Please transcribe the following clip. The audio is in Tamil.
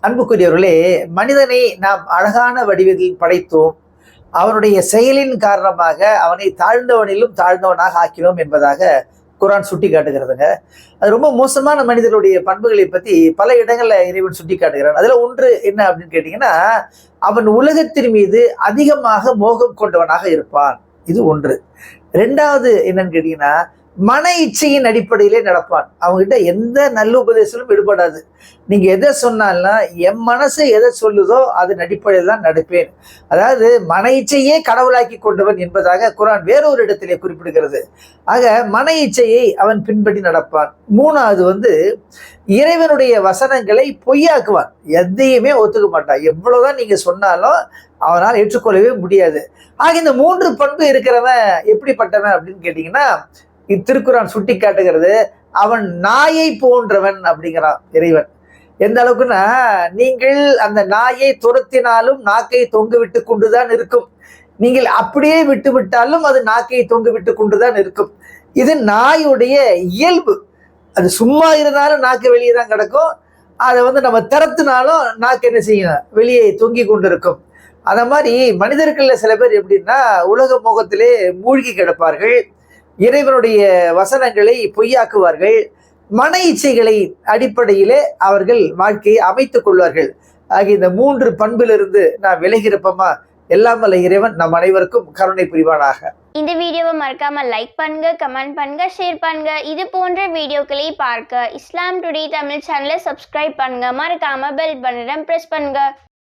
அன்புக்குரியவர்களே, மனிதனை நாம் அழகான வடிவத்தில் படைத்தோம். அவனுடைய செயலின் காரணமாக அவனை தாழ்ந்தவனிலும் தாழ்ந்தவனாக ஆக்கினோம் என்பதாக குர்ஆன் சுட்டி காட்டுகிறதுங்க. அது ரொம்ப மோசமான மனிதனுடைய பண்புகளை பத்தி பல இடங்கள்ல இறைவன் சுட்டி காட்டுகிறான். அதுல ஒன்று என்ன அப்படின்னு கேட்டீங்கன்னா, அவன் உலகத்தின் மீது அதிகமாக மோகம் கொண்டவனாக இருப்பான். இது ஒன்று. 2வது என்னன்னு கேட்டீங்கன்னா, மன இச்சையின் அடிப்படையிலே நடப்பான். அவங்ககிட்ட எந்த நல்ல உபதேசமும் ஈடுபடாது. நீங்க எதை சொன்னாலும் என் மனசு எதை சொல்லுதோ அதன் அடிப்படையில் தான் நடப்பேன். அதாவது மன இச்சையே கடவுளாக்கி கொண்டவன் என்பதாக குர்ஆன் வேறொரு இடத்திலே குறிப்பிடுகிறது. ஆக மன இச்சையை அவன் பின்பற்றி நடப்பான். 3வது இறைவனுடைய வசனங்களை பொய்யாக்குவான். எதையுமே ஒத்துக்க மாட்டான். எவ்வளவுதான் நீங்க சொன்னாலும் அவனால் ஏற்றுக்கொள்ளவே முடியாது. ஆக இந்த 3 பண்பு இருக்கிறவன் எப்படிப்பட்டவன் அப்படின்னு கேட்டீங்கன்னா, திருக்குர்ஆன் சுட்டி காட்டுகிறது, அவன் நாயை போன்றவன் அப்படிங்கிறான் இறைவன். எந்த அளவுக்குன்னா, நீங்கள் அந்த நாயை துரத்தினாலும் நாக்கை தொங்கு விட்டு கொண்டுதான் இருக்கும். நீங்கள் அப்படியே விட்டு விட்டாலும் அது நாக்கை தொங்கு விட்டு கொண்டுதான் இருக்கும். இது நாயுடைய இயல்பு. அது சும்மா இருந்தாலும் நாக்கு வெளியே தான் கிடக்கும். அதை நம்ம திறத்தினாலும் நாக்கு என்ன செய்யும், வெளியே தொங்கி கொண்டிருக்கும். அந்த மாதிரி மனிதர்கள்ல சில பேர் எப்படின்னா, உலக மோகத்திலே மூழ்கி கிடப்பார்கள். இறைவனுடைய வசனங்களை பொய்யாக்குவார்கள். மன இச்சைகளை அடிப்படையிலே அவர்கள் வாழ்க்கையை அமைத்துக் கொள்வார்கள். ஆகிய இந்த 3 பண்பிலிருந்து நான் விலகியிருப்போமா? எல்லாம் வல்ல இறைவன் நம் அனைவருக்கும் கருணை புரிவானாக. இந்த வீடியோவை மறக்காம லைக் பண்ணுங்க, கமெண்ட் பண்ணுங்க, ஷேர் பண்ணுங்க. இது போன்ற வீடியோக்களை பார்க்க இஸ்லாம் டுடே தமிழ் சேனலை சப்ஸ்கிரைப் பண்ணுங்க. மறக்காம பெல் பட்டனை பிரஸ் பண்ணுங்க.